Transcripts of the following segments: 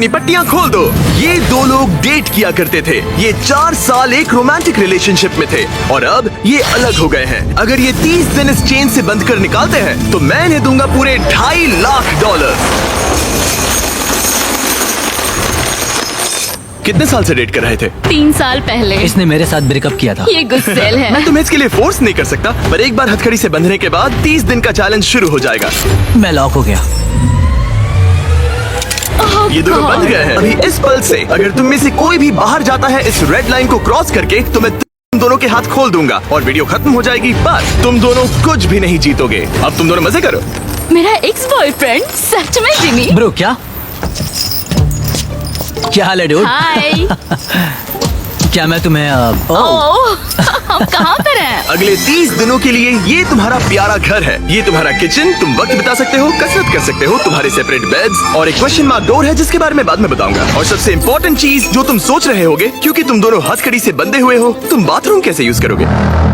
अपनी पट्टियां खोल दो। ये दो लोग डेट किया करते थे। ये 4 साल एक रोमांटिक रिलेशनशिप में थे और अब ये अलग हो गए हैं। अगर ये 30 दिन इस चेन से बंद कर निकालते हैं तो मैं इन्हें दूंगा पूरे $2.5 लाख। कितने साल से डेट कर रहे थे? 3 साल पहले। इसने मेरे साथ ब्रेकअप किया था। ये गुस्सेल है। मैं तुम्हें इसके लिए फोर्स नहीं कर सकता, पर एक बार हथकड़ी से बंधने के बाद 30 दिन का चैलेंज शुरू हो जाएगा। मैं लॉक हो गया। ये दोनों बंध गए हैं। अभी इस पल से अगर तुम में से कोई भी बाहर जाता है इस रेड लाइन को क्रॉस करके, तो मैं तुम दोनों के हाथ खोल दूंगा और वीडियो खत्म हो जाएगी। पर तुम दोनों कुछ भी नहीं जीतोगे। अब तुम दोनों मजे करो। मेरा एक्स बॉयफ्रेंड सच में जिमी। ब्रो क्या हाल है डूड? हाय। क्या मैं तुम्हें हम कहाँ पर हैं? अगले 30 दिनों के लिए ये तुम्हारा प्यारा घर है। ये तुम्हारा किचन, तुम वक्त बिता सकते हो, कसरत कर सकते हो, तुम्हारे सेपरेट बेड्स और एक क्वेश्चन मार्क डोर है जिसके बारे में बाद में बताऊंगा। और सबसे इम्पोर्टेंट चीज जो तुम सोच रहे होगे, क्योंकि तुम दोनों हथकड़ी से बंधे हुए हो, तुम बाथरूम कैसे यूज करोगे?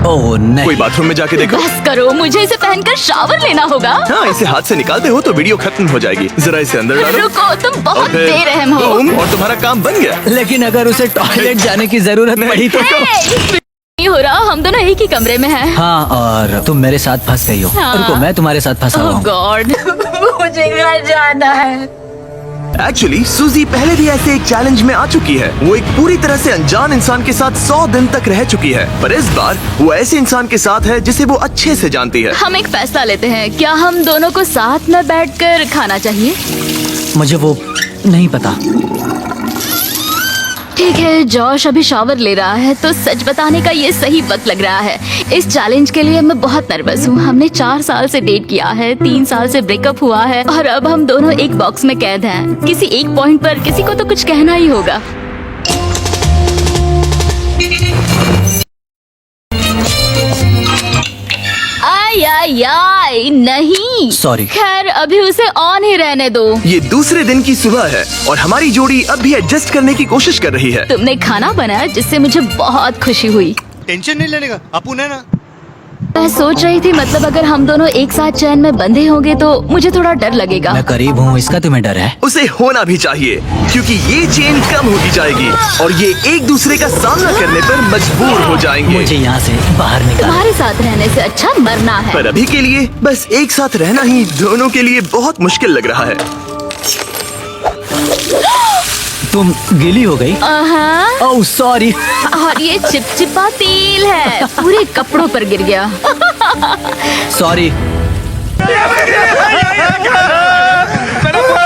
ओह नहीं। कोई बाथरूम में जाके देखो। बस करो, मुझे इसे पहनकर शावर लेना होगा। हाँ, इसे हाथ से निकालते हो तो वीडियो खत्म हो जाएगी। जरा इसे अंदर डालो। रुको, तुम बहुत और फिर बेरहम हो। और तुम्हारा काम बन गया। लेकिन अगर उसे टॉयलेट जाने की जरूरत पड़ी तो नहीं हो रहा, हम दोनों एक ही कमरे में हैं। हाँ, और तुम मेरे साथ फंस गई हो। हाँ। रुको, मैं तुम्हारे साथ फंसा हुआ ओह हूँ। गॉड। मुझे घर जाना है। एक्चुअली सूजी पहले भी ऐसे एक चैलेंज में आ चुकी है। वो एक पूरी तरह से अनजान इंसान के साथ 100 दिन तक रह चुकी है, पर इस बार वो ऐसे इंसान के साथ है जिसे वो अच्छे से जानती है। हम एक फैसला लेते हैं, क्या हम दोनों को साथ में बैठकर खाना चाहिए? मुझे वो नहीं पता। ठीक है, जॉश अभी शावर ले रहा है तो सच बताने का ये सही वक्त लग रहा है। इस चैलेंज के लिए मैं बहुत नर्वस हूँ। हमने 4 साल से डेट किया है, 3 साल से ब्रेकअप हुआ है और अब हम दोनों एक बॉक्स में कैद हैं। किसी एक पॉइंट पर किसी को तो कुछ कहना ही होगा। आई नहीं। Sorry। खैर, अभी उसे ऑन ही रहने दो। ये दूसरे दिन की सुबह है और हमारी जोड़ी अब भी एडजस्ट करने की कोशिश कर रही है। तुमने खाना बनाया जिससे मुझे बहुत खुशी हुई। टेंशन नहीं लेने का, अपुन है ना। मैं सोच रही थी, मतलब अगर हम दोनों एक साथ चैन में बंधे होंगे तो मुझे थोड़ा डर लगेगा। मैं करीब हूँ, इसका तुम्हें डर है? उसे होना भी चाहिए, क्योंकि ये चेन कम होती जाएगी और ये एक दूसरे का सामना करने पर मजबूर हो जाएंगे। मुझे यहाँ से बाहर निकाल। तुम्हारे साथ रहने से अच्छा मरना है। पर अभी के लिए बस एक साथ रहना ही दोनों के लिए बहुत मुश्किल लग रहा है। तुम गीली हो गई? Oh sorry. और ये चिपचिपा तेल है, पूरे कपड़ों पर गिर गया। सॉरी।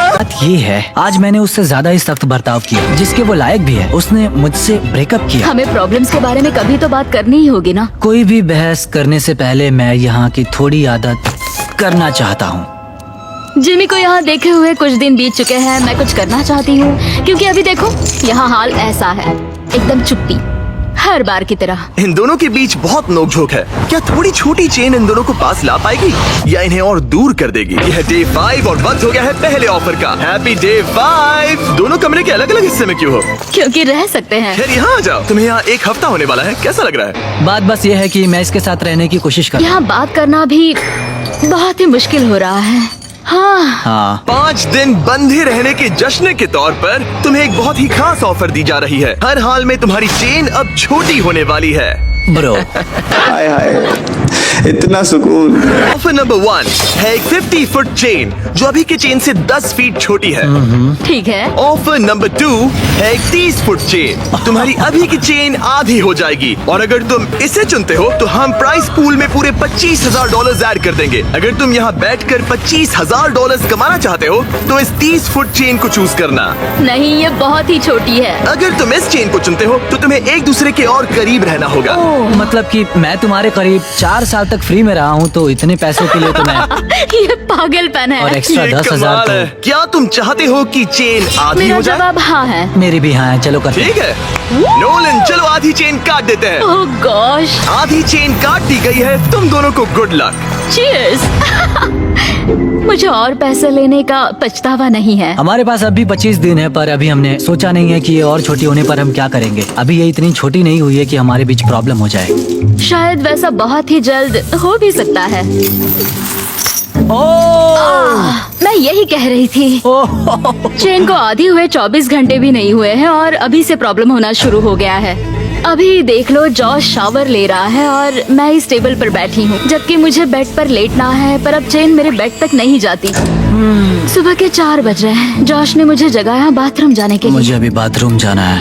बात ये है, आज मैंने उससे ज्यादा ही सख्त बर्ताव किया, जिसके वो लायक भी है। उसने मुझसे ब्रेकअप किया। हमें प्रॉब्लम्स के बारे में कभी तो बात करनी ही होगी ना। कोई भी बहस करने से पहले मैं यहाँ की थोड़ी आदत करना चाहता हूँ। जिमी को यहाँ देखे हुए कुछ दिन बीत चुके हैं। मैं कुछ करना चाहती हूँ, क्योंकि अभी देखो यहाँ हाल ऐसा है, एकदम चुप्पी, हर बार की तरह। इन दोनों के बीच बहुत नोकझोंक है। क्या थोड़ी छोटी चेन इन दोनों को पास ला पाएगी या इन्हें और दूर कर देगी? यह डे 5 और वक्त हो गया है पहले ऑफर का। Happy day 5। दोनों कमरे के अलग अलग हिस्से में क्यों हो? क्योंकि रह सकते हैं। खैर यहाँ आ जाओ। तुम्हें यहाँ 1 हफ्ता होने वाला है, कैसा लग रहा है? बात बस ये है कि मैं इसके साथ रहने की कोशिश कर। यहाँ बात करना भी बहुत ही मुश्किल हो रहा है। हाँ। 5 दिन बंधे रहने के जश्न के तौर पर तुम्हें एक बहुत ही खास ऑफर दी जा रही है। हर हाल में तुम्हारी चेन अब छोटी होने वाली है। ब्रो हाय हाय, इतना सुकून। ऑफर नंबर 1 है एक 50 फुट चेन जो अभी के चेन से 10 फीट छोटी है। ठीक है। ऑफर नंबर 2 है एक 30 फुट चेन। तुम्हारी अभी की चेन आधी हो जाएगी और अगर तुम इसे चुनते हो तो हम प्राइस पूल में पूरे $25,000 ऐड कर देंगे। अगर तुम यहाँ बैठकर $25,000 कमाना चाहते हो तो इस 30 फुट चेन को चूज करना। नहीं, ये बहुत ही छोटी है। अगर तुम इस चेन को चुनते हो तो तुम्हें एक दूसरे के और करीब रहना होगा। मतलब कि मैं तुम्हारे करीब 4 साल तक फ्री में रहा हूँ, तो इतने पैसों के लिए तो मैं ये पागलपन है। और एक्स्ट्रा ये 10,000 कमाल है। तो। क्या तुम चाहते हो कि चेन आधी मेरा हो जाए? जवाब हाँ है। मेरी भी हाँ है, चलो करते हैं। ठीक है नोलन, चलो आधी चेन काट देते हैं। ओह गॉश। आधी चेन काट दी गई है। तुम दोनों को गुड लक। चीयर्स। मुझे और पैसे लेने का पछतावा नहीं है। हमारे पास अभी 25 दिन है, पर अभी हमने सोचा नहीं है कि ये और छोटी होने पर हम क्या करेंगे। अभी ये इतनी छोटी नहीं हुई है कि हमारे बीच प्रॉब्लम हो जाए। शायद वैसा बहुत ही जल्द हो भी सकता है। मैं यही कह रही थी। चेन को आधी हुए 24 घंटे भी नहीं हुए हैं और अभी से प्रॉब्लम होना शुरू हो गया है। अभी देख लो, जॉश शावर ले रहा है और मैं इस टेबल पर बैठी हूँ, जबकि मुझे बेड पर लेटना है, पर अब चेन मेरे बेड तक नहीं जाती। सुबह के 4 बज रहे हैं। जॉश ने मुझे जगाया बाथरूम जाने के लिए। मुझे अभी बाथरूम जाना है।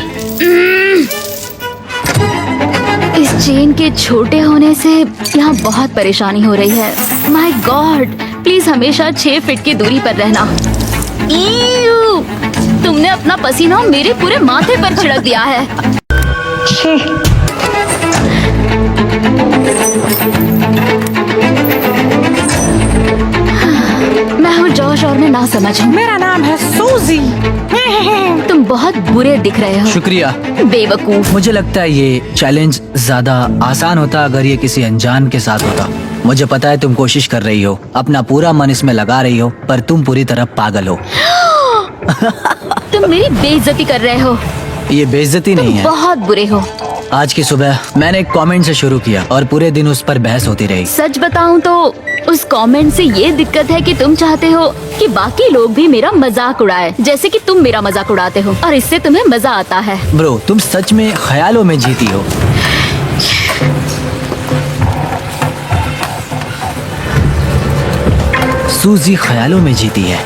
इस चेन के छोटे होने से यहाँ बहुत परेशानी हो रही है। माय गॉड, प्लीज हमेशा 6 फीट की दूरी पर रहना। ईऊ! तुमने अपना पसीना मेरे पूरे माथे पर छिड़क दिया है। मैं हूँ जॉश और मैं ना समझ हूँ। मेरा नाम है सूजी। तुम बहुत बुरे दिख रहे हो। शुक्रिया। बेवकूफ। मुझे लगता है ये चैलेंज ज्यादा आसान होता अगर ये किसी अनजान के साथ होता। मुझे पता है तुम कोशिश कर रही हो, अपना पूरा मन इसमें लगा रही हो, पर तुम पूरी तरह पागल हो। तुम मेरी बेइज्जती कर रहे हो। ये बेइज्जती नहीं है। बहुत बुरे हो। आज की सुबह मैंने एक कमेंट से शुरू किया और पूरे दिन उस पर बहस होती रही। सच बताऊं तो उस कमेंट से ये दिक्कत है कि तुम चाहते हो कि बाकी लोग भी मेरा मजाक उड़ाए, जैसे कि तुम मेरा मजाक उड़ाते हो, और इससे तुम्हें मजा आता है। ब्रो, तुम सच में ख्यालों में जीती हो। सूजी ख्यालों में जीती है।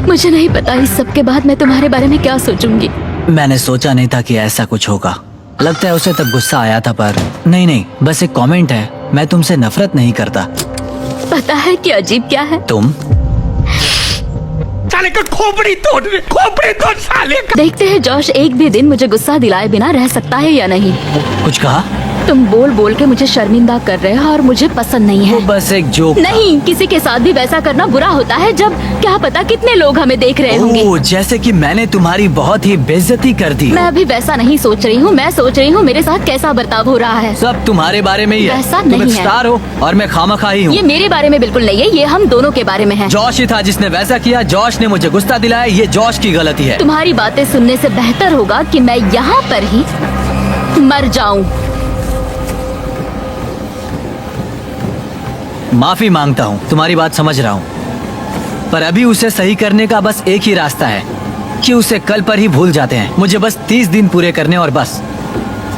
मुझे नहीं पता इस सब के बाद मैं तुम्हारे बारे में क्या सोचूंगी। मैंने सोचा नहीं था कि ऐसा कुछ होगा। लगता है उसे तब गुस्सा आया था, पर नहीं, बस एक कमेंट है। मैं तुमसे नफरत नहीं करता। पता है कि अजीब क्या है? तुम साले का खोपड़ी तोड़ साले का। देखते हैं जॉश एक भी दिन मुझे गुस्सा दिलाए बिना रह सकता है या नहीं। कुछ कहा? तुम बोल बोल के मुझे शर्मिंदा कर रहे हो और मुझे पसंद नहीं वो है। बस एक जोक। नहीं, किसी के साथ भी वैसा करना बुरा होता है जब क्या पता कितने लोग हमें देख रहे होंगे। ओह, जैसे कि मैंने तुम्हारी बहुत ही बेइज्जती कर दी। मैं अभी वैसा नहीं सोच रही हूँ। मैं सोच रही हूँ मेरे साथ कैसा बर्ताव हो रहा है। सब तुम्हारे बारे में ही है। वैसा तुम नहीं एक है। स्टार हो और मैं खामखाई हूँ। ये मेरे बारे में बिल्कुल नहीं है, ये हम दोनों के बारे में है। जॉश ही था जिसने वैसा किया। जॉश ने मुझे गुस्सा दिलाया। ये जॉश की गलती है। तुम्हारी बातें सुनने से बेहतर होगा कि मैं यहाँ पर ही मर जाऊं। माफी मांगता हूँ, तुम्हारी बात समझ रहा हूँ, पर अभी उसे सही करने का बस एक ही रास्ता है कि उसे कल पर ही भूल जाते हैं। मुझे बस 30 दिन पूरे करने और बस।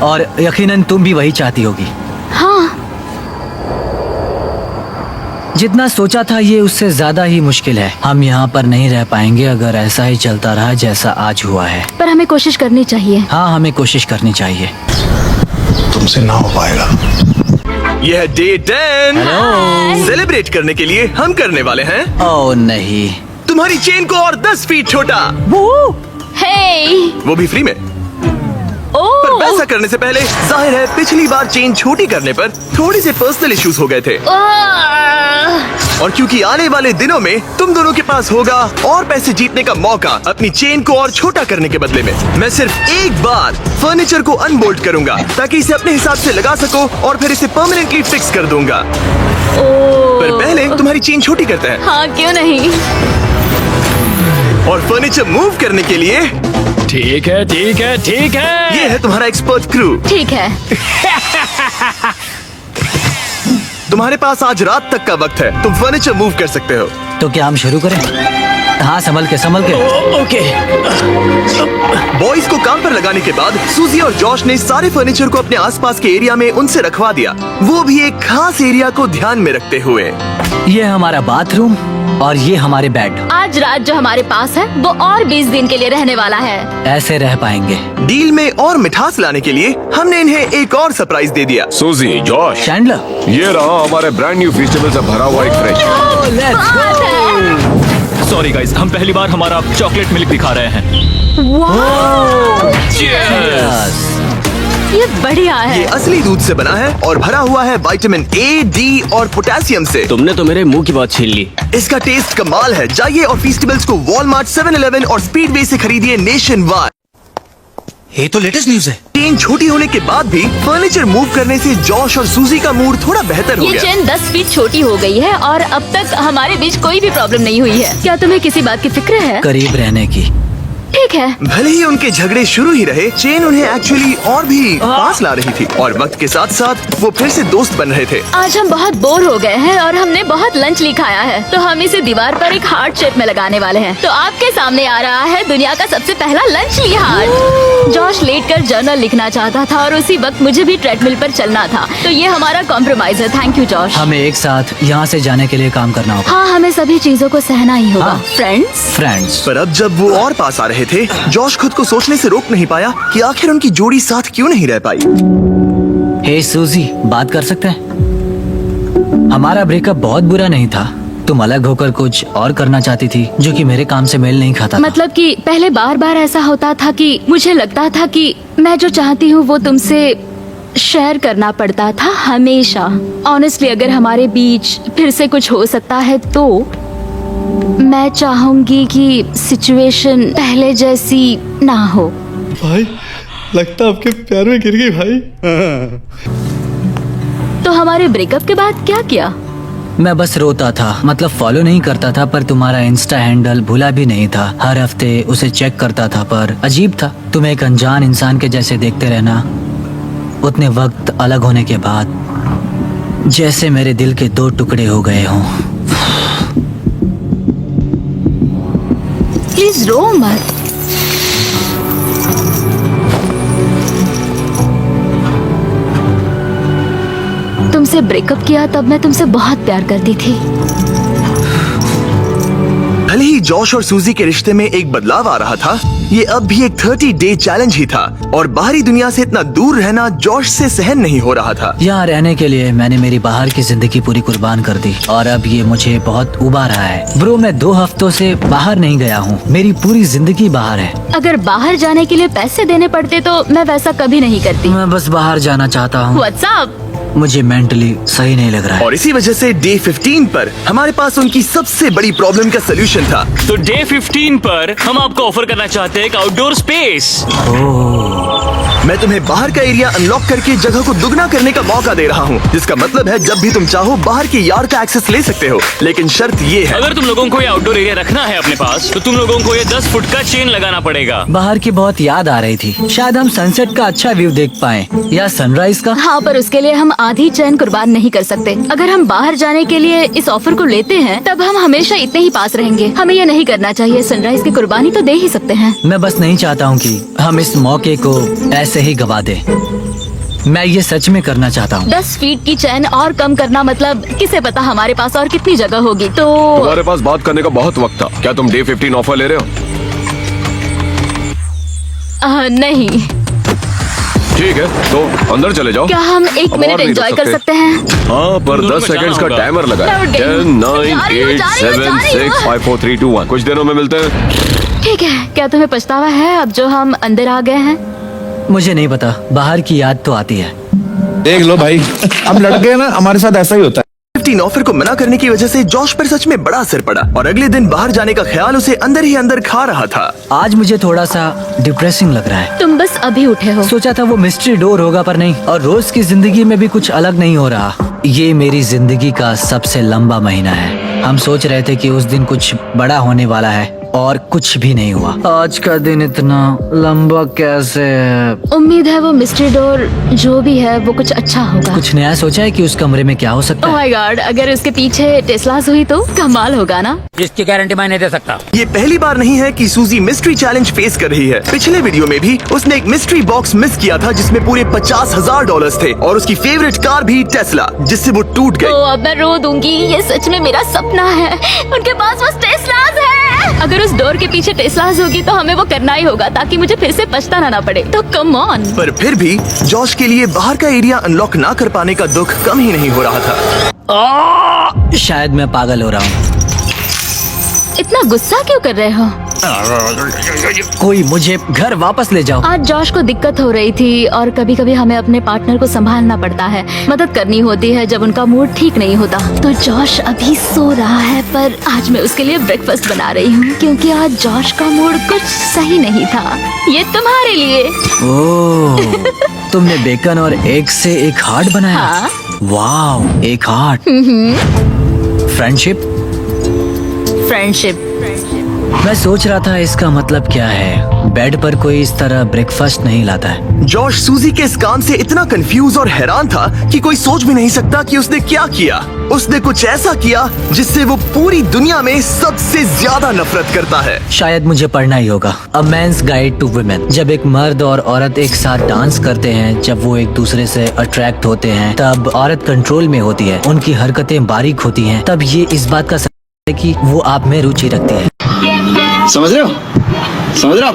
और यकीनन तुम भी वही चाहती होगी। हाँ, जितना सोचा था ये उससे ज्यादा ही मुश्किल है। हम यहाँ पर नहीं रह पाएंगे अगर ऐसा ही चलता रहा जैसा आज हुआ है। पर हमें कोशिश करनी चाहिए। हाँ, हमें कोशिश करनी चाहिए। तुमसे ना हो पाएगा। यह है डे 10। सेलिब्रेट करने के लिए हम करने वाले हैं ओह नहीं। तुम्हारी चेन को और 10 फीट छोटा, हे, वो भी फ्री में। पर ओह, वैसा करने से पहले जाहिर है पिछली बार चेन छोटी करने पर थोड़ी से पर्सनल इश्यूज हो गए थे, आह, और क्योंकि आने वाले दिनों में तुम दोनों के पास होगा और पैसे जीतने का मौका अपनी चेन को और छोटा करने के बदले में, मैं सिर्फ एक बार फर्नीचर को अनबोल्ट करूंगा ताकि इसे अपने हिसाब से लगा सको और फिर इसे परमानेंटली फिक्स कर दूंगा। ओह। पर पहले तुम्हारी चेन छोटी करते हैं, हाँ, क्यों नहीं। और फर्नीचर मूव करने के लिए ठीक है। ये है तुम्हारा एक्सपर्ट क्रू। ठीक है। तुम्हारे पास आज रात तक का वक्त है, तुम फर्नीचर मूव कर सकते हो। तो क्या हम शुरू करें? हाँ, संभल के। ओके। बॉयज को काम पर लगाने के बाद सूजी और जॉश ने सारे फर्नीचर को अपने आसपास के एरिया में उनसे रखवा दिया, वो भी एक खास एरिया को ध्यान में रखते हुए। ये हमारा बाथरूम और ये हमारे बेड। आज रात जो हमारे पास है वो और 20 दिन के लिए रहने वाला है। ऐसे रह पाएंगे। डील में और मिठास लाने के लिए हमने इन्हें एक और सरप्राइज दे दिया। सूजी, जॉश, चैंडलर, ये रहा हमारे ब्रांड न्यू वेजिटेबल से भरा हुआ एक फ्रिज। बात है। सॉरी गाइस, हम पहली बार हमारा चॉकलेट मिल्क दिखा रहे हैं। वाह, ये बढ़िया ये है। असली दूध से बना है और भरा हुआ है विटामिन ए, डी और पोटेशियम से। तुमने तो मेरे मुंह की बात छीन ली। इसका टेस्ट कमाल है। जाइए और फेस्टिवल्स को वॉलमार्ट, 7-Eleven और स्पीडवे से खरीदिए नेशन वाइड। ये तो लेटेस्ट न्यूज है। चेन छोटी होने के बाद भी फर्नीचर मूव करने से जॉश और सूजी का मूड थोड़ा बेहतर हो ये गया। चेन 10 फीट छोटी हो गई है और अब तक हमारे बीच कोई भी प्रॉब्लम नहीं हुई है। क्या तुम्हें किसी बात की फिक्र है? करीब रहने की। ठीक है। भले ही उनके झगड़े शुरू ही रहे, चेन उन्हें एक्चुअली और भी पास ला रही थी और वक्त के साथ साथ वो फिर से दोस्त बन रहे थे। आज हम बहुत बोर हो गए हैं और हमने बहुत लंच ली खाया है, तो हम इसे दीवार पर एक हार्ट शेप में लगाने वाले हैं। तो आपके सामने आ रहा है दुनिया का सबसे पहला लंच ली हार्ट। जॉश लेटकर जर्नल लिखना चाहता था और उसी वक्त मुझे भी ट्रेडमिल पर चलना था, तो ये हमारा कॉम्प्रोमाइज है। Thank you Josh. हमें एक साथ यहाँ से जाने के लिए काम करना होगा। हाँ, हमें सभी चीजों को सहना ही होगा। हाँ। फ्रेंड्स। पर अब जब वो और पास आ रहे थे, जॉश खुद को सोचने से रोक नहीं पाया कि आखिर उनकी जोड़ी साथ क्यों नहीं रह पाई। हे सूजी, बात कर सकते हैं? हमारा ब्रेकअप बहुत बुरा नहीं था। तुम अलग होकर कुछ और करना चाहती थी जो कि मेरे काम से मेल नहीं खाता था। मतलब कि पहले बार बार ऐसा होता था कि मुझे लगता था कि मैं जो चाहती हूँ वो तुमसे शेयर करना पड़ता था हमेशा। ऑनेस्टली अगर हमारे बीच फिर से कुछ हो सकता है तो मैं चाहूंगी कि सिचुएशन पहले जैसी ना हो। भाई लगता आपके प्यार में गिर गई भाई। तो हमारे ब्रेकअप के बाद क्या किया? मैं बस रोता था, मतलब फॉलो नहीं करता था, पर तुम्हारा इंस्टा हैंडल भूला भी नहीं था। हर हफ्ते उसे चेक करता था, पर अजीब था, तुम एक अनजान इंसान के जैसे देखते रहना। उतने वक्त अलग होने के बाद जैसे मेरे दिल के दो टुकड़े हो गए हों। प्लीज रो मत। तुमसे ब्रेकअप किया तब मैं तुमसे बहुत प्यार करती थी। भले ही जॉश और सूजी के रिश्ते में एक बदलाव आ रहा था, ये अब भी एक 30 डे चैलेंज ही था और बाहरी दुनिया से इतना दूर रहना जॉश से सहन नहीं हो रहा था। यहाँ रहने के लिए मैंने मेरी बाहर की जिंदगी पूरी कुर्बान कर दी और अब ये मुझे बहुत उबा रहा है। ब्रो, मैं 2 हफ्तों से बाहर नहीं गया हूँ, मेरी पूरी जिंदगी बाहर है। अगर बाहर जाने के लिए पैसे देने पड़ते तो मैं वैसा कभी नहीं करती। मैं बस बाहर जाना चाहता हूँ। व्हाट्सअप। मुझे मेंटली सही नहीं लग रहा है। और इसी वजह से डे 15 पर हमारे पास उनकी सबसे बड़ी प्रॉब्लम का सोल्यूशन था। तो डे 15 पर हम आपको ऑफर करना चाहते हैं एक आउटडोर स्पेस। मैं तुम्हें बाहर का एरिया अनलॉक करके जगह को दुगना करने का मौका दे रहा हूँ, जिसका मतलब है जब भी तुम चाहो बाहर के यार्ड का एक्सेस ले सकते हो, लेकिन शर्त ये है। अगर तुम लोगों को ये आउटडोर एरिया रखना है अपने पास, तो तुम लोगों को ये 10 फुट का चेन लगाना पड़ेगा। बाहर की बहुत याद आ रही थी। शायद हम सनसेट का अच्छा व्यू देख पाए या सनराइज का। हाँ, पर उसके लिए हम आधी चैन कुर्बान नहीं कर सकते। अगर हम बाहर जाने के लिए इस ऑफर को लेते हैं तब हम हमेशा इतने ही पास रहेंगे। हमें ये नहीं करना चाहिए। सनराइज की कुर्बानी तो दे ही सकते हैं। मैं बस नहीं चाहता हूँ कि हम इस मौके को ऐसे ही गवा दें। मैं ये सच में करना चाहता हूँ। 10 फीट की चैन और कम करना मतलब किसे पता हमारे पास और कितनी जगह होगी। तो तुम्हारे पास बात करने का बहुत वक्त था। क्या तुम डे 15 ऑफर ले रहे हो? नहीं। ठीक है, तो अंदर चले जाओ। क्या हम एक अब मिनट और नहीं एंजॉय रुक कर सकते हैं? हाँ, पर दोनों 10 को जाना सेकंड्स का होगा। टाइमर लगा है। लौट गई। 10, 9, जा रही हूँ, 8, जा रही हूँ, 7, जा रही 6, हूँ। 5, 4, 3, 2, 1। कुछ दिनों में मिलते हैं। ठीक है। क्या तुम्हें पछतावा है अब जो हम अंदर आ गए हैं? मुझे नहीं पता, बाहर की याद तो आती है। देख लो भाई, अब लड़के ना हमारे साथ ऐसा ही होता है। 15 ऑफर को मना करने की वजह से जॉश पर सच में बड़ा असर पड़ा और अगले दिन बाहर जाने का ख्याल उसे अंदर ही अंदर खा रहा था। आज मुझे थोड़ा सा डिप्रेसिंग लग रहा है। तुम बस अभी उठे हो। सोचा था वो मिस्ट्री डोर होगा, पर नहीं। और रोज की जिंदगी में भी कुछ अलग नहीं हो रहा। ये मेरी जिंदगी का सबसे लंबा महीना है। हम सोच रहे थे कि उस दिन कुछ बड़ा होने वाला है और कुछ भी नहीं हुआ। आज का दिन इतना लंबा कैसे है? उम्मीद है वो मिस्ट्री डोर जो भी है वो कुछ अच्छा होगा। कुछ नया सोचा है कि उस कमरे में क्या हो सकता ओह है? माय गॉड, अगर उसके पीछे टेस्लास हुई तो कमाल होगा ना। इसकी गारंटी मैं नहीं दे सकता। ये पहली बार नहीं है कि सूजी मिस्ट्री चैलेंज फेस कर रही है। पिछले वीडियो में भी उसने एक मिस्ट्री बॉक्स मिस किया था जिसमें पूरे $50,000 थे और उसकी फेवरेट कार भी टेस्ला, जिससे वो टूट तो गई। अब मैं रो दूंगी। ये सच में मेरा सपना है। उनके पास बस टेस्लास है। अगर उस डोर के पीछे टेस्लास होगी तो हमें वो करना ही होगा ताकि मुझे फिर से पछताना ना पड़े। तो कम ऑन। पर फिर भी जॉश के लिए बाहर का एरिया अनलॉक ना कर पाने का दुख कम ही नहीं हो रहा था। शायद मैं पागल हो रहा हूँ। इतना गुस्सा क्यों कर रहे हो? कोई मुझे घर वापस ले जाओ। आज जॉश को दिक्कत हो रही थी और कभी कभी हमें अपने पार्टनर को संभालना पड़ता है, मदद करनी होती है जब उनका मूड ठीक नहीं होता। तो जॉश अभी सो रहा है, पर आज मैं उसके लिए ब्रेकफास्ट बना रही हूँ क्योंकि आज जॉश का मूड कुछ सही नहीं था। ये तुम्हारे लिए। ओह, तुमने बेकन और एग से एक हार्ट बनाया? हाँ। वाओ, एक हार्ट। फ्रेंडशिप। फ्रेंडशिप। मैं सोच रहा था इसका मतलब क्या है। बेड पर कोई इस तरह ब्रेकफास्ट नहीं लाता है। जॉश सूजी के इस काम से इतना कंफ्यूज और हैरान था कि कोई सोच भी नहीं सकता कि उसने क्या किया। उसने कुछ ऐसा किया जिससे वो पूरी दुनिया में सबसे ज्यादा नफरत करता है। शायद मुझे पढ़ना ही होगा। अ मैन्स गाइड टू वुमेन। जब एक मर्द और औरत एक साथ डांस करते हैं, जब वो एक दूसरे से अट्रैक्ट होते हैं, तब औरत कंट्रोल में होती है, उनकी हरकतें बारीक होती हैं। तब ये इस बात का है कि वो आप में रुचि रखती है। समझ रहे हो? समझ रहे हो?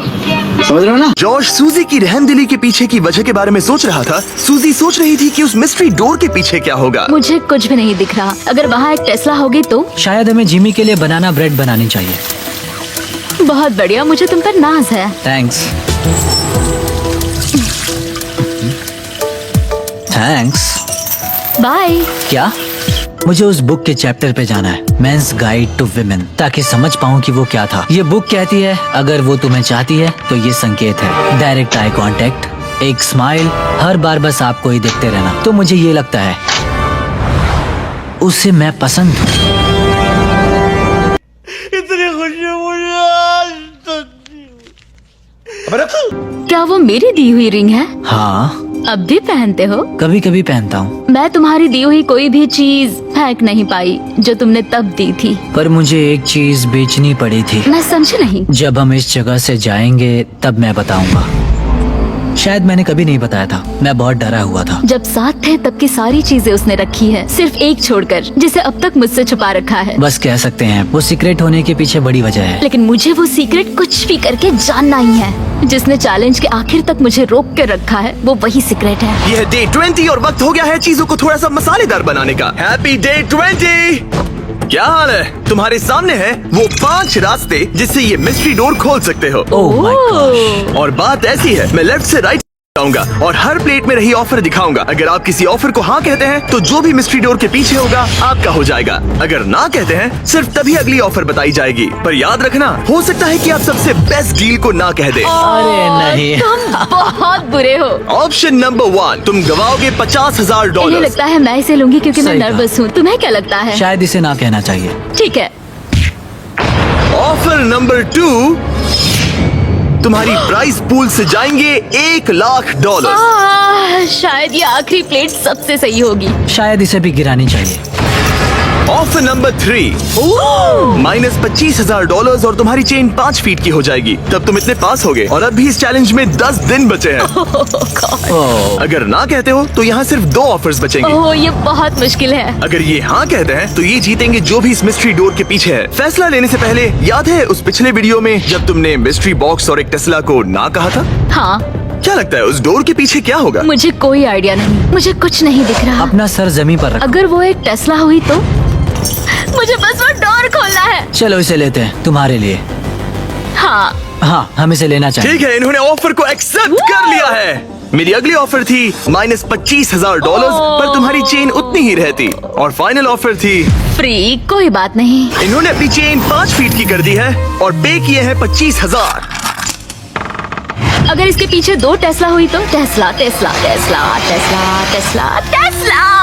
समझ रहे हो ना? जॉश सूजी की रहमदिली के पीछे की वजह के बारे में सोच रहा था। सूजी सोच रही थी कि उस मिस्ट्री डोर के पीछे क्या होगा। मुझे कुछ भी नहीं दिख रहा। अगर वहाँ एक टेस्ला होगी तो? शायद हमें जिमी के लिए बनाना ब्रेड बनानी चाहिए। बहुत बढ़िया, मुझे तुम पर नाज है। थैंक्स। थैंक्स। बाय। क्या? मुझे उस बुक के चैप्टर पे जाना है, मेंस गाइड टू विमेन, ताकि समझ पाऊँ कि वो क्या था। ये बुक कहती है अगर वो तुम्हें चाहती है तो ये संकेत है। डायरेक्ट आई कांटेक्ट, एक स्माइल, हर बार बस आपको ही देखते रहना। तो मुझे ये लगता है उसे मैं पसंद हूँ। इतनी खुशी मुझे आज क्या वो मेरी दी हुई रिंग है? हाँ, अब भी पहनते हो? कभी कभी पहनता हूँ। मैं तुम्हारी दी हुई कोई भी चीज फेंक नहीं पाई जो तुमने तब दी थी। पर मुझे एक चीज बेचनी पड़ी थी। मैं समझी नहीं। जब हम इस जगह से जाएंगे तब मैं बताऊंगा। शायद मैंने कभी नहीं बताया था, मैं बहुत डरा हुआ था। जब साथ थे तब की सारी चीजें उसने रखी है, सिर्फ एक छोड़कर, जिसे अब तक मुझसे छुपा रखा है। बस कह सकते हैं वो सीक्रेट होने के पीछे बड़ी वजह है। लेकिन मुझे वो सीक्रेट कुछ भी करके जानना ही है। जिसने चैलेंज के आखिर तक मुझे रोक के रखा है वो वही सीक्रेट है। यह डे 20 और वक्त हो गया है चीजों को थोड़ा सा मसालेदार बनाने का। Happy day 20। क्या हाल है? तुम्हारे सामने है वो 5 रास्ते जिससे ये मिस्ट्री डोर खोल सकते हो। Oh my gosh. और बात ऐसी है, मैं लेफ्ट से राइट जाऊंगा और हर प्लेट में रही ऑफर दिखाऊंगा। अगर आप किसी ऑफर को हाँ कहते हैं तो जो भी मिस्ट्री डोर के पीछे होगा आपका हो जाएगा। अगर ना कहते हैं सिर्फ तभी अगली ऑफर बताई जाएगी। पर याद रखना, हो सकता है कि आप सबसे बेस्ट डील को ना कह दे। अरे नहीं। तुम बहुत बुरे हो। ऑप्शन नंबर 1, तुम गवाओगे $50,000। मुझे लगता है मैं इसे लूंगी क्योंकि मैं सही कहा। नर्वस हूँ। तुम्हें क्या लगता है? शायद इसे ना कहना चाहिए। ठीक है। ऑफर नंबर 2, तुम्हारी प्राइस पूल से जाएंगे $1,00,000। शायद ये आखिरी प्लेट सबसे सही होगी। शायद इसे भी गिरानी चाहिए। ऑफर नंबर 3, माइनस $25,000 और तुम्हारी चेन 5 फीट की हो जाएगी। तब तुम इतने पास होगे और अब भी इस चैलेंज में 10 दिन बचे हैं। ओह, अगर ना कहते हो तो यहाँ सिर्फ 2 ऑफर्स बचेंगे। ओह, ये बहुत मुश्किल है। अगर ये हाँ कहते हैं तो ये जीतेंगे जो भी इस मिस्ट्री डोर के पीछे है। फैसला लेने से पहले याद है उस पिछले वीडियो में जब तुमने मिस्ट्री बॉक्स और एक टेस्ला को ना कहा था? हाँ। क्या लगता है उस डोर के पीछे क्या होगा? मुझे कोई आइडिया नहीं। मुझे कुछ नहीं दिख रहा। अपना सर जमीन पर रखो। अगर वो एक टेस्ला हुई तो मुझे बस वो डोर खोलना है। चलो इसे लेते हैं तुम्हारे लिए। हाँ। हाँ, हम इसे लेना चाहिए। ठीक है, इन्होंने ऑफर को एक्सेप्ट कर लिया है। मेरी अगली ऑफर थी माइनस $25,000, पर तुम्हारी चेन उतनी ही रहती। और फाइनल ऑफर थी फ्री। कोई बात नहीं। इन्होंने अपनी चेन 5 फीट की कर दी है और पे किए हैं $25,000। अगर इसके पीछे 2 टेस्ला हुई तो? Tesla Tesla Tesla Tesla Tesla Tesla.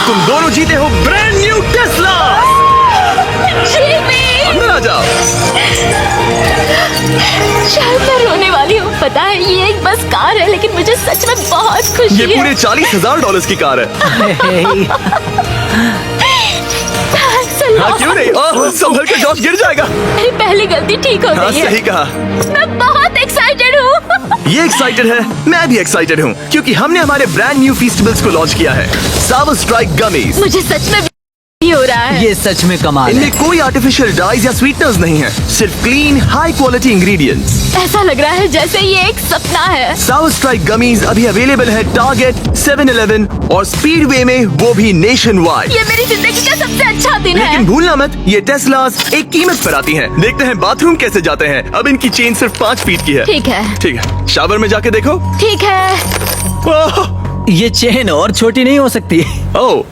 तुम दोनों जीते हो ब्रांड न्यू टेस्ला। अंदर आ जाओ। शायद मैं रोने वाली हूँ। पता है ये एक बस कार है, लेकिन मुझे सच में बहुत खुशी ये है। पूरे $40,000 की कार है। हाँ, क्यों नहीं? ओह, संभल के, जॉश गिर जाएगा। मेरी पहली गलती ठीक हो हाँ, गई है। सही कहा। मैं बहुत एक्साइटेड हूँ। ये एक्साइटेड है, मैं भी एक्साइटेड हूँ क्योंकि हमने हमारे ब्रांड न्यू फीस्टेबल्स को लॉन्च किया है। सावर स्ट्राइक गमीज। मुझे सच में भी हो रहा है। ये सच में कमाल है। इनमें कोई आर्टिफिशियल डाइज या स्वीटनर्स नहीं है, सिर्फ क्लीन हाई क्वालिटी इंग्रेडिएंट्स। ऐसा लग रहा है जैसे ये एक सपना है। सावर स्ट्राइक गमीज अभी अवेलेबल है टारगेट, 7-Eleven और स्पीडवे में, वो भी नेशन वाइड। ये मेरी जिंदगी का सबसे अच्छा दिन है। लेकिन भूलना मत, ये टेस्लास एक कीमत पर आती हैं। देखते हैं बाथरूम कैसे जाते हैं। अब इनकी चेन सिर्फ 5 फीट की है। ठीक है। ठीक है, शावर में जाके देखो। ठीक है। ओह, ये चेन और छोटी नहीं हो सकती। ओह,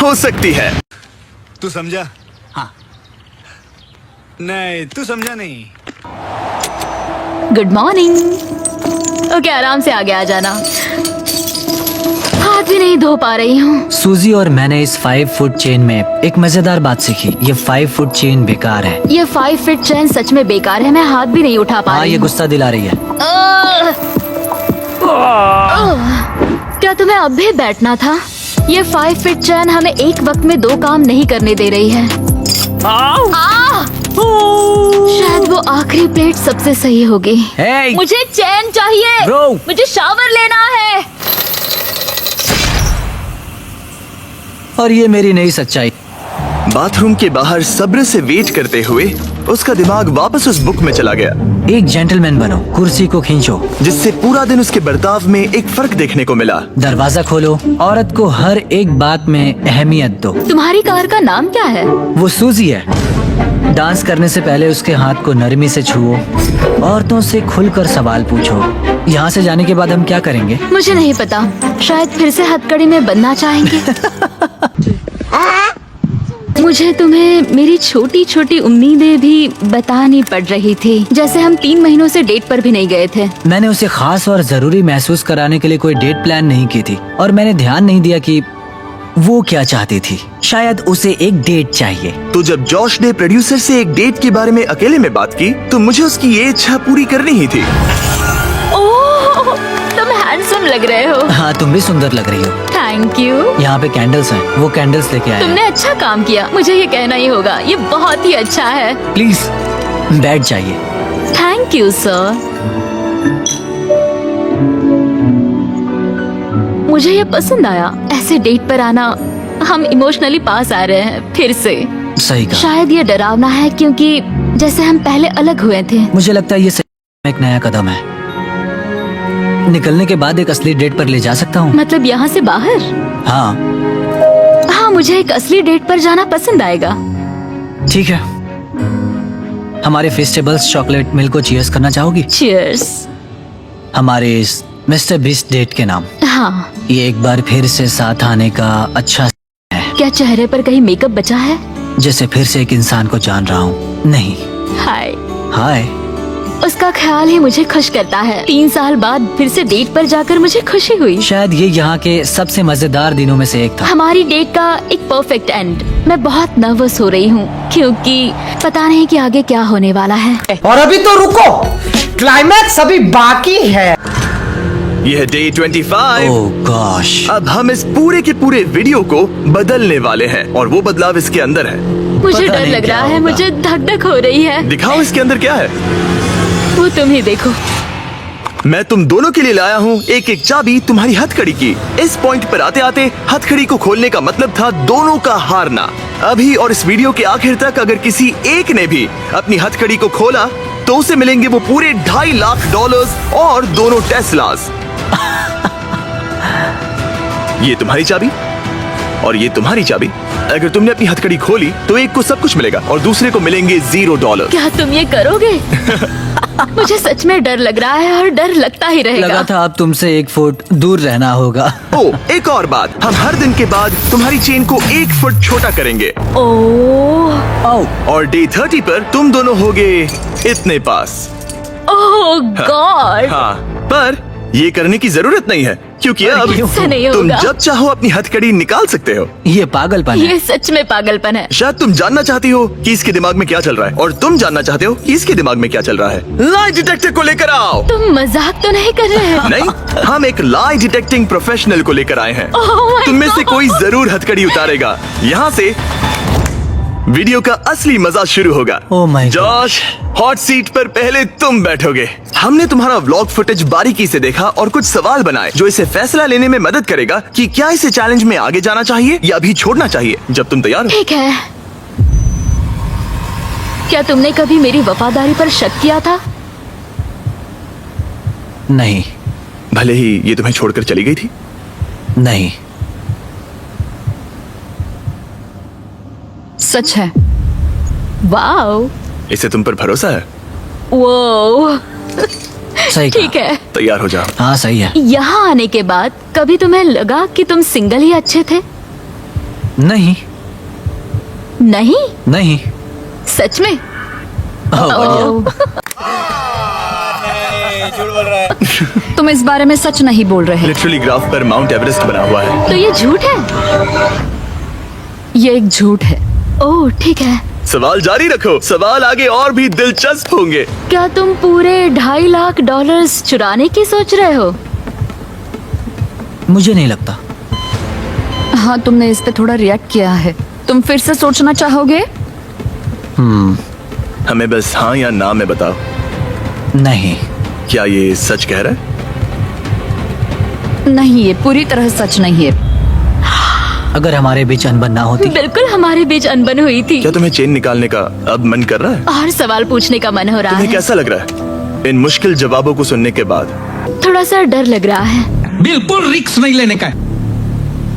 हो सकती है। तू समझा? हाँ। नहीं, तू समझा नहीं। Good morning. ओके, आराम से आगे आ जाना। हाथ भी नहीं धो पा रही हूँ। सूजी और मैंने इस 5 फुट चेन में एक मजेदार बात सीखी। ये 5 फुट चेन बेकार है। ये 5 फीट चैन सच में बेकार है। मैं हाथ भी नहीं उठा पा हाँ, रही ये हूँ। गुस्सा दिला रही है। क्या तुम्हें अब भी बैठना था? ये 5 फीट चैन हमें एक वक्त में 2 काम नहीं करने दे रही है। शायद वो आखिरी प्लेट सबसे सही होगी। Hey! मुझे चैन चाहिए। Bro! मुझे शावर लेना है। और ये मेरी नई सच्चाई। बाथरूम के बाहर सब्र से वेट करते हुए उसका दिमाग वापस उस बुक में चला गया, एक जेंटलमैन बनो, कुर्सी को खींचो, जिससे पूरा दिन उसके बर्ताव में एक फर्क देखने को मिला। दरवाजा खोलो, औरत को हर एक बात में अहमियत दो। तुम्हारी कार का नाम क्या है? वो सूजी है। डांस करने से पहले उसके हाथ को नरमी से छुओ, औरतों से खुलकर सवाल पूछो। यहाँ से जाने के बाद हम क्या करेंगे? मुझे नहीं पता। शायद फिर से हथकड़ी में बनना चाहेंगे। मुझे तुम्हें मेरी छोटी छोटी उम्मीदें भी बतानी पड़ रही थी। जैसे हम 3 महीनों से डेट पर भी नहीं गए थे। मैंने उसे खास और जरूरी महसूस कराने के लिए कोई डेट प्लान नहीं की थी, और मैंने ध्यान नहीं दिया कि वो क्या चाहती थी। शायद उसे एक डेट चाहिए। तो जब जॉश ने प्रोड्यूसर से एक डेट के बारे में अकेले में बात की, तो मुझे उसकी ये इच्छा पूरी करनी ही थी। ओह, तुम हैंडसम लग रहे हो। हाँ, तुम भी सुंदर लग रही हो। Thank you. यहाँ पे कैंडल्स हैं, वो कैंडल्स लेके आए। तुमने अच्छा काम किया। मुझे ये कहना ही होगा, ये बहुत ही अच्छा है। प्लीज बैठ जाइए। Thank you sir. मुझे ये पसंद आया। ऐसे डेट पर आना, हम इमोशनली पास आ रहे हैं फिर से। सही कहा। शायद ये डरावना है, क्योंकि जैसे हम पहले अलग हुए थे। मुझे लगता है ये सही में एक नया कदम है। निकलने के बाद एक असली डेट पर ले जा सकता हूँ। मतलब यहाँ से बाहर? हाँ, हाँ, मुझे एक असली डेट पर जाना पसंद आएगा। ठीक है। हमारे फेस्टिवल्स चॉकलेट मिल्क को चीयर्स करना चाहोगी? चीयर्स। हमारे इस मिस्टर बीस्ट डेट के नाम। हाँ। ये एक बार फिर से साथ आने का अच्छा है। क्या चेहरे पर कहीं मेकअप बचा है? जैसे फिर से एक इंसान को जान रहा हूँ। नहीं। हाय। हाय। उसका ख्याल ही मुझे खुश करता है। 3 साल बाद फिर से डेट पर जाकर मुझे खुशी हुई। शायद ये यहाँ के सबसे मजेदार दिनों में से एक था। हमारी डेट का एक परफेक्ट एंड। मैं बहुत नर्वस हो रही हूँ, क्योंकि पता नहीं कि आगे क्या होने वाला है। और अभी तो रुको, क्लाइमैक्स अभी बाकी है। यह डे 25। ओह गॉश। अब हम इस पूरे के पूरे वीडियो को बदलने वाले हैं, और वो बदलाव इसके अंदर है। मुझे पता डर नहीं लग क्या रहा है। होगा। मुझे धक धक हो रही है। दिखाओ इसके अंदर क्या है। वो तुम ही देखो। मैं तुम दोनों के लिए लाया हूँ एक एक चाबी तुम्हारी हथकड़ी की। इस पॉइंट पर आते आते हथकड़ी को खोलने का मतलब था दोनों का हारना। अभी और इस वीडियो के आखिर तक अगर किसी एक ने भी अपनी हथकड़ी को खोला, तो उसे मिलेंगे वो पूरे $2.5 लाख और दोनों टेस्लास। ये तुम्हारी चाबी और ये तुम्हारी चाबी। अगर तुमने अपनी हथकड़ी खोली तो एक को सब कुछ मिलेगा और दूसरे को मिलेंगे $0। क्या तुम ये करोगे? मुझे सच में डर लग रहा है, और डर लगता ही लगा रहेगा। था अब तुमसे 1 फुट दूर रहना होगा। ओ, एक और बात, हम हर दिन के बाद तुम्हारी चेन को 1 फुट छोटा करेंगे, ओह, और डे 30 पर तुम दोनों होगे इतने पास। ओह गॉड। हाँ, पर ये करने की जरूरत नहीं है, क्योंकि अब ऐसा नहीं तुम होगा। जब चाहो अपनी हथकड़ी निकाल सकते हो। ये पागलपन है। ये सच में पागलपन है। शायद तुम जानना चाहती हो कि इसके दिमाग में क्या चल रहा है, और तुम जानना चाहते हो कि इसके दिमाग में क्या चल रहा है। लाई डिटेक्टर को लेकर आओ। तुम मजाक तो नहीं कर रहे हैं? नहीं, हम एक लाई डिटेक्टिंग प्रोफेशनल को लेकर आए हैं। Oh my तुम में से God! कोई जरूर हथकड़ी उतारेगा। यहाँ से वीडियो का असली मजा शुरू होगा। Oh my God! Josh, hot seat पर पहले तुम बैठोगे। हमने तुम्हारा व्लॉग फुटेज बारीकी से देखा और कुछ सवाल बनाए जो इसे फैसला लेने में मदद करेगा कि क्या इसे चैलेंज में आगे जाना चाहिए या अभी छोड़ना चाहिए। जब तुम तैयार हो। ठीक है। क्या तुमने कभी मेरी वफादारी पर शक किया था? नहीं। भले ही ये तुम्हें छोड़कर चली गई थी। नहीं। सच है। वाओ। इसे तुम पर भरोसा है। वो सही कहा। ठीक है। तैयार हो जाओ। हाँ सही है। यहाँ आने के बाद कभी तुम्हें लगा कि तुम सिंगल ही अच्छे थे? नहीं। नहीं? नहीं। सच में? बढ़िया। ओह, तुम इस बारे में सच नहीं बोल रहे। लिटरली ग्राफ पर माउंट एवरेस्ट बना हुआ है। तो ये झूठ है? ये एक झूठ है। ओह ठीक है। सवाल जारी रखो, सवाल आगे और भी दिलचस्प होंगे। क्या तुम पूरे $2.5 लाख चुराने की सोच रहे हो? मुझे नहीं लगता। हाँ, तुमने इस पे थोड़ा रिएक्ट किया है। तुम फिर से सोचना चाहोगे? हमें बस हाँ या ना में बताओ। नहीं। क्या ये सच कह रहा है? नहीं, ये पूरी तरह सच नहीं है। अगर हमारे बीच अनबन ना होती। बिल्कुल हमारे बीच अनबन हुई थी। क्या तुम्हें चेन निकालने का अब मन कर रहा है? और सवाल पूछने का मन हो रहा तुम्हें है। कैसा लग रहा है इन मुश्किल जवाबों को सुनने के बाद? थोड़ा सा डर लग रहा है। बिल्कुल रिक्स नहीं लेने का है।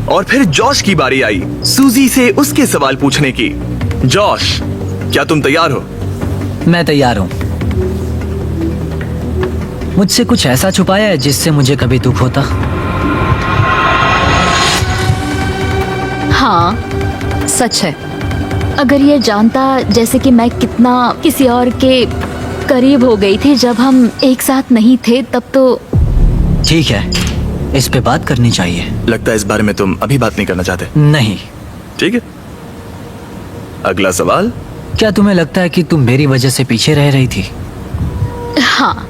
और फिर जॉश की बारी आई सूजी से उसके सवाल पूछने की। जॉश, क्या तुम तैयार हो? मैं तैयार हूँ। मुझसे कुछ ऐसा छुपाया है जिससे मुझे कभी दुख होता? हाँ, सच है। अगर ये जानता जैसे कि मैं कितना किसी और के करीब हो गई थी जब हम एक साथ नहीं थे, तब तो। ठीक है, इस पे बात करनी चाहिए। लगता है इस बारे में तुम अभी बात नहीं करना चाहते। नहीं। ठीक है, अगला सवाल। क्या तुम्हें लगता है कि तुम मेरी वजह से पीछे रह रही थी? हाँ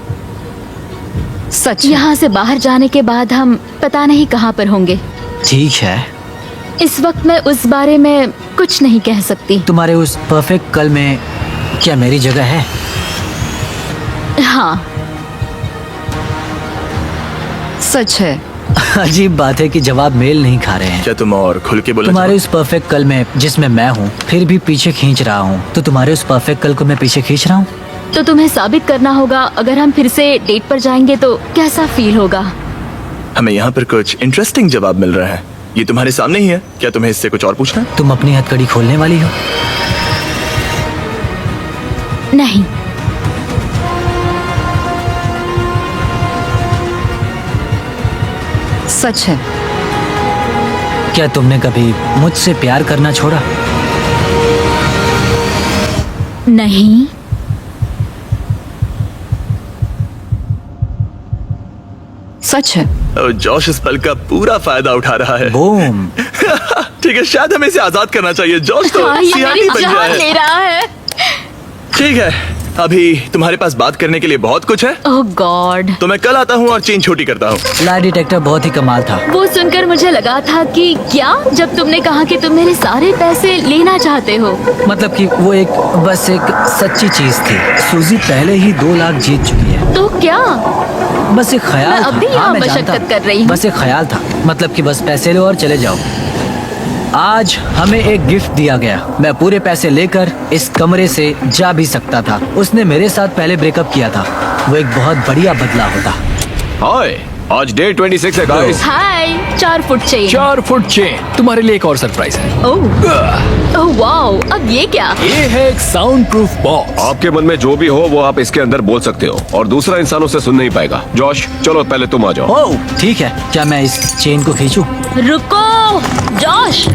सच। यहाँ से बाहर जाने के बाद हम पता नहीं कहाँ पर होंगे। ठीक है। इस वक्त मैं उस बारे में कुछ नहीं कह सकती। तुम्हारे उस परफेक्ट कल में क्या मेरी जगह है? हाँ सच है। अजीब बात है कि जवाब मेल नहीं खा रहे हैं। क्या तुम और खुल के बोलना तुम्हारे उस परफेक्ट कल में जिसमें मैं हूँ फिर भी पीछे खींच रहा हूँ, तो तुम्हारे उस परफेक्ट कल को मैं पीछे खींच रहा हूँ। तो तुम्हें साबित करना होगा। अगर हम फिर से डेट पर जाएंगे तो कैसा फील होगा? हमें यहाँ पर कुछ इंटरेस्टिंग जवाब मिल रहा है। ये तुम्हारे सामने ही है। क्या तुम्हें इससे कुछ और पूछना है? तुम अपनी हथकड़ी खोलने वाली हो? नहीं। सच है। क्या तुमने कभी मुझसे प्यार करना छोड़ा? नहीं। सच है। जॉश इस पल का पूरा फायदा उठा रहा है। बूम। ठीक है, शायद हमें इसे आजाद करना चाहिए। जॉश तो हाँ, ये सियाही मेरी बन गया जान है। ले रहा है। ठीक है, अभी तुम्हारे पास बात करने के लिए बहुत कुछ है, ओह गॉड। तो मैं कल आता हूँ और चेन छोटी करता हूँ। लाई डिटेक्टर बहुत ही कमाल था। वो सुनकर मुझे लगा था कि क्या, जब तुमने कहा कि तुम मेरे सारे पैसे लेना चाहते हो। मतलब कि वो बस एक सच्ची चीज थी। सूजी पहले ही 2 लाख जीत चुकी है। तो क्या? बस एक ख्याल मैं था। अब भी यहाँ मैं मशक्कत जानता हूँ। कर रही हूँ। बस एक ख्याल था, मतलब कि बस पैसे लो और चले जाओ। आज हमें एक गिफ्ट दिया गया। मैं पूरे पैसे लेकर इस कमरे से जा भी सकता था। उसने मेरे साथ पहले ब्रेकअप किया था। वो एक बहुत बढ़िया बदला होता। हाय, आज डे 26 है गाइस। हाय, 4 फुट चेन। 4 foot chain. तुम्हारे लिए एक और सरप्राइज है। ओह वाओ, अब ये क्या? ये है एक साउंड प्रूफ बॉक्स। आपके मन में जो भी हो वो आप इसके अंदर बोल सकते हो और दूसरा इंसान उसे सुन नहीं पाएगा। जॉश, चलो पहले तुम आ जाओ। ओह ठीक है, क्या मैं इस चेन को खींचूं? रुको जॉश।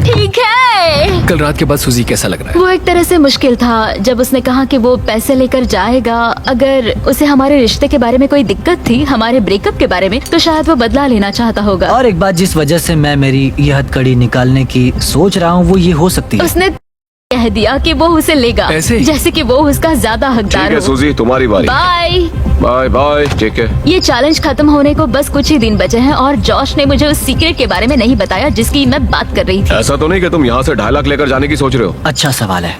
ठीक है। कल रात के बाद सूजी कैसा लग रहा है? वो एक तरह से मुश्किल था जब उसने कहा कि वो पैसे लेकर जाएगा। अगर उसे हमारे रिश्ते के बारे में कोई दिक्कत थी, हमारे ब्रेकअप के बारे में, तो शायद वो बदला लेना चाहता होगा। और एक बात जिस वजह से मैं मेरी यह हथकड़ी निकालने की सोच रहा हूँ वो ये हो सकती है। उसने कह दिया कि वो उसे लेगा, ऐसे? जैसे कि वो उसका ज्यादा ठीक हकदार है हो। सूजी, तुम्हारी बारी। बाय। Bye bye. ठीक है। ये चैलेंज खत्म होने को बस कुछ ही दिन बचे हैं और जॉश ने मुझे उस सीक्रेट के बारे में नहीं बताया जिसकी मैं बात कर रही थी। ऐसा तो नहीं कि तुम यहाँ से 2.5 लाख लेकर जाने की सोच रहे हो? अच्छा सवाल है।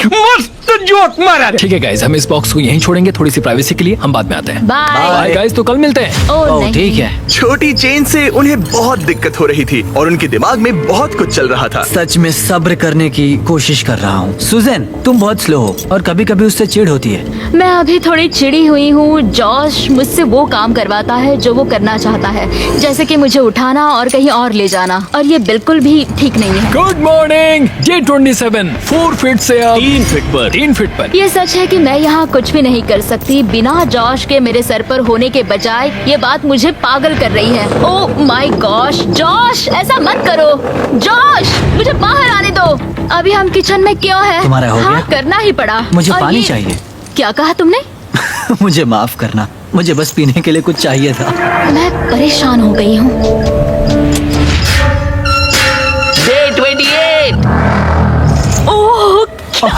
मस्त जोक मारा। ठीक है गाइस, हम इस बॉक्स को यहीं छोड़ेंगे थोड़ी सी प्राइवेसी के लिए। हम बाद में आते हैं। बाय। बाय गाइस, तो कल मिलते हैं। ओह ओह नहीं। ठीक है। छोटी चेन से उन्हें बहुत दिक्कत हो रही थी और उनके दिमाग में बहुत कुछ चल रहा था। सच में सब्र करने की कोशिश कर रहा हूँ। सुजैन, तुम बहुत स्लो हो और कभी कभी उससे चिढ़ होती है। मैं अभी थोड़ी चिड़ी हुई हूँ। जॉश मुझसे वो काम करवाता है जो वो करना चाहता है, जैसे कि मुझे उठाना और कहीं और ले जाना, और ये बिल्कुल भी ठीक नहीं है। Good morning. डे 27 4 फीट से अब 3 फीट पर। 3 फीट पर। ये सच है कि मैं यहाँ कुछ भी नहीं कर सकती बिना जॉश के मेरे सर पर होने के बजाय। ये बात मुझे पागल कर रही है। ओह माय गॉश, जॉश ऐसा मत करो। जॉश, मुझे बाहर आने दो। अभी हम किचन में क्यों हैं? तुम्हारा हो हाँ, गया? करना ही पड़ा। मुझे और पानी ये- चाहिए। क्या कहा तुमने? मुझे माफ करना, मुझे बस पीने के लिए कुछ चाहिए था। मैं परेशान हो गई हूँ। डे 28। ओह, ये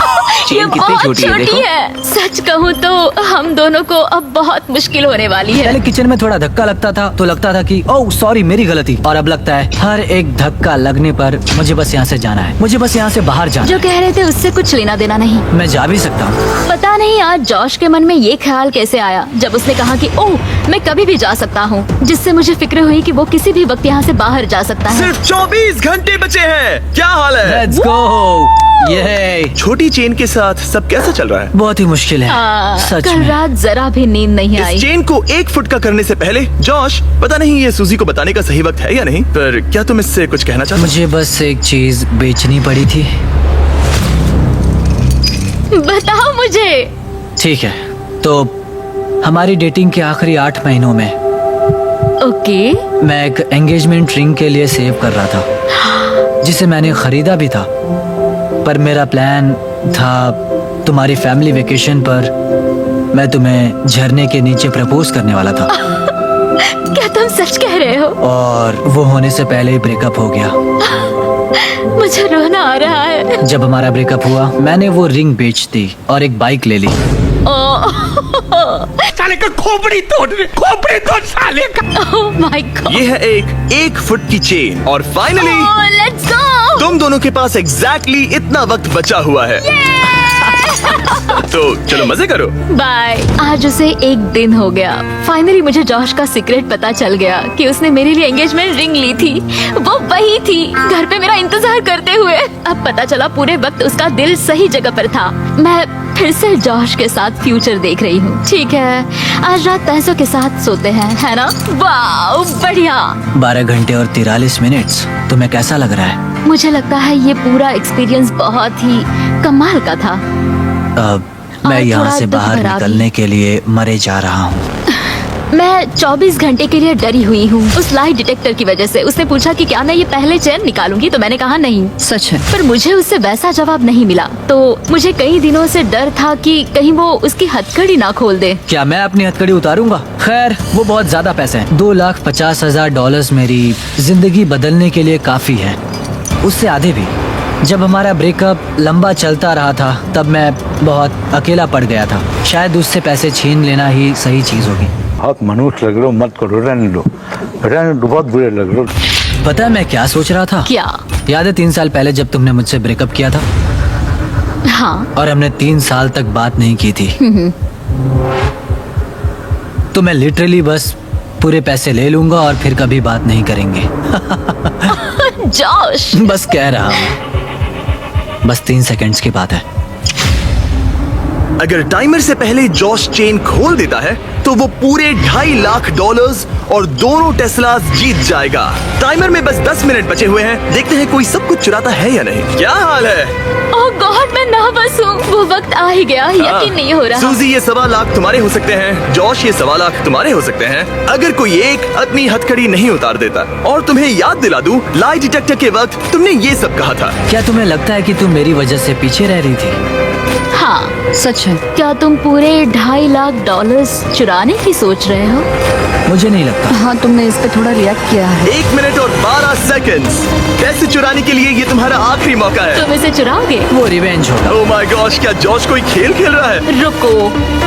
चेन कितनी बहुत छोटी है, देखो। है। सच कहूँ तो हम दोनों को अब बहुत मुश्किल होने वाली है। पहले किचन में थोड़ा धक्का लगता था तो लगता था कि ओह सॉरी मेरी गलती, और अब लगता है हर एक धक्का लगने पर मुझे बस यहाँ से जाना है, मुझे बस यहाँ से बाहर जाना जो कह रहे थे उससे कुछ लेना देना नहीं। है। मैं जा भी सकता हूँ। पता नहीं आज जॉश के मन में ये ख्याल कैसे आया जब उसने कहा कि ओह मैं कभी भी जा सकता हूँ, जिससे मुझे फिक्र हुई कि वो किसी भी वक्त यहाँ से बाहर जा सकता है। सिर्फ 24 घंटे बचे हैं। क्या हाल है? Let's go. ये छोटी चेन के साथ सब कैसा चल रहा है? बहुत ही मुश्किल है, सच कल में। रात जरा भी नींद नहीं आई। इस चेन को 1 फुट का करने से पहले जॉश, पता नहीं ये सूजी को बताने का सही वक्त है या नहीं, पर क्या तुम इससे कुछ कहना चाहते मुझे बस एक चीज बेचनी पड़ी थी। बताओ मुझे। ठीक है, तो हमारी डेटिंग के आखिरी 8 महीनों में ओके। मैं एक एंगेजमेंट रिंग के लिए सेव कर रहा था, जिसे मैंने खरीदा भी था। पर मेरा प्लान था तुम्हारी फैमिली वेकेशन पर मैं तुम्हें झरने के नीचे प्रपोज करने वाला था, क्या तुम सच कह रहे हो? और वो होने से पहले ही ब्रेकअप हो गया। मुझे रोना आ रहा है। जब हमारा ब्रेकअप हुआ मैंने वो रिंग बेच दी और एक बाइक ले ली। साले का खोपड़ी तोड़ साले का। Oh my God. ये है एक 1 फुट की चेन, और फाइनली लेट्स गो। तुम दोनों के पास एग्जैक्टली इतना वक्त बचा हुआ है। तो चलो मजे करो। बाय। आज उसे 1 दिन हो गया। फाइनली मुझे जॉश का सीक्रेट पता चल गया कि उसने मेरे लिए एंगेजमेंट रिंग ली थी। वो वही थी, घर पे मेरा इंतजार करते हुए। अब पता चला पूरे वक्त उसका दिल सही जगह पर था। मैं फिर से जॉश के साथ फ्यूचर देख रही हूँ। ठीक है, आज रात पैसों के साथ सोते हैं, है ना? वाह बढ़िया। 12 घंटे और 43 मिनट्स। तुम्हें कैसा लग रहा है? मुझे लगता है ये पूरा एक्सपीरियंस बहुत ही कमाल का था। अब मैं और यहाँ थोड़ा से दुख बाहर भरा भी। निकलने के लिए मरे जा रहा हूँ। मैं 24 घंटे के लिए डरी हुई हूँ उस लाई डिटेक्टर की वजह से। उसने पूछा कि क्या मैं ये पहले चेन निकालूंगी, तो मैंने कहा नहीं। सच है? पर मुझे उससे वैसा जवाब नहीं मिला, तो मुझे कई दिनों से डर था कि कहीं वो उसकी हथकड़ी ना खोल दे। क्या मैं अपनी हथकड़ी उतारूंगा? खैर वो बहुत ज्यादा पैसे हैं। $2,50,000 मेरी जिंदगी बदलने के लिए काफी है, उससे आधे भी। जब हमारा ब्रेकअप लंबा चलता रहा था तब मैं बहुत अकेला पड़ गया था। शायद उससे पैसे छीन लेना ही सही चीज होगी। बहुत मनुष्य लग रहे हो, मत करो, रहने दो, बहुत बुरे लग रहे हो। पता है मैं क्या सोच रहा था? क्या? याद है 3 साल पहले जब तुमने मुझसे ब्रेकअप किया था हाँ। और हमने 3 साल तक बात नहीं की थी? तो मैं लिटरली बस पूरे पैसे ले लूंगा और फिर कभी बात नहीं करेंगे। जॉश। बस कह रहा हूँ, बस 3 सेकंड्स की बात है। अगर टाइमर से पहले जॉश चेन खोल देता है तो वो पूरे $2.5 लाख और दोनों टेस्लास जीत जाएगा। टाइमर में बस 10 मिनट बचे हुए हैं। देखते हैं कोई सब कुछ चुराता है या नहीं। क्या हाल है? ओह गॉड, मैं नर्वस हूँ। वो वक्त आ ही गया, यकीन नहीं हो रहा। सूजी ये 1.25 लाख तुम्हारे हो सकते हैं। जॉश ये 1.25 लाख तुम्हारे हो सकते हैं, अगर कोई एक अपनी हथकड़ी नहीं उतार देता। और तुम्हें याद दिला दूं, लाई डिटेक्टर के वक्त तुमने ये सब कहा था। क्या तुम्हें लगता है कि तुम मेरी वजह से पीछे रह रही थी? हाँ सच है? क्या तुम पूरे $2.5 लाख चुराने की सोच रहे हो? मुझे नहीं लगता। हाँ, तुमने इस पे थोड़ा रिएक्ट किया है। 1 मिनट और 12 सेकंड्स। पैसे चुराने के लिए ये तुम्हारा आखिरी मौका है। तुम इसे चुराओगे? वो रिवेंज होगा। ओह माय गॉश, क्या जॉश कोई खेल खेल रहा है? रुको,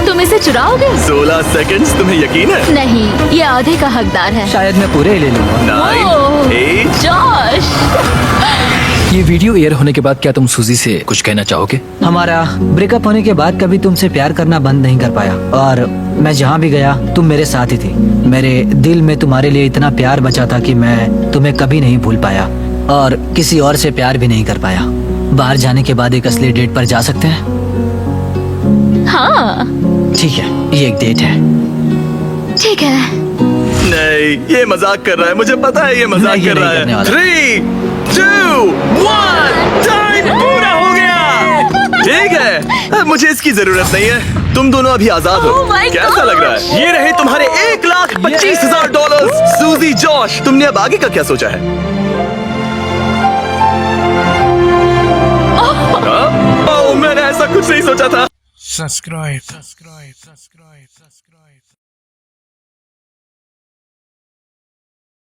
तुम इसे चुराओगे? 16 सेकंड्स। तुम्हें यकीन है? नहीं, ये आधे का हकदार है। शायद मैं पूरे ही ले लूंगा। 9, ओह, 8। जॉश। ये वीडियो एयर होने के बाद क्या तुम सूजी से कुछ कहना चाहोगे? हमारा ब्रेकअप होने के बाद कभी तुमसे प्यार करना बंद नहीं कर पाया, और मैं जहाँ भी गया तुम मेरे साथ ही थी। मेरे दिल में तुम्हारे लिए इतना प्यार बचा था कि मैं तुम्हें कभी नहीं भूल पाया और किसी और से प्यार भी नहीं कर पाया। बाहर जाने के बाद एक असली डेट पर जा सकते हैं? हाँ ठीक है, ये एक डेट है। ठीक है। नहीं, ये मजाक कर रहा है। मुझे पता है ये मजाक नहीं, कर रहा नहीं करने है। वाला। 3, 2, 1। टाइम पूरा हो गया। ठीक है, अब मुझे इसकी जरूरत नहीं है। तुम दोनों अभी आजाद हो। Oh my कैसा लग रहा है? ये रहे तुम्हारे $1,25,000। सूजी, जॉश, तुमने अब आगे का क्या सोचा है? हाँ? ओह, मैंने ऐसा कुछ नहीं सोचा था। subscribe.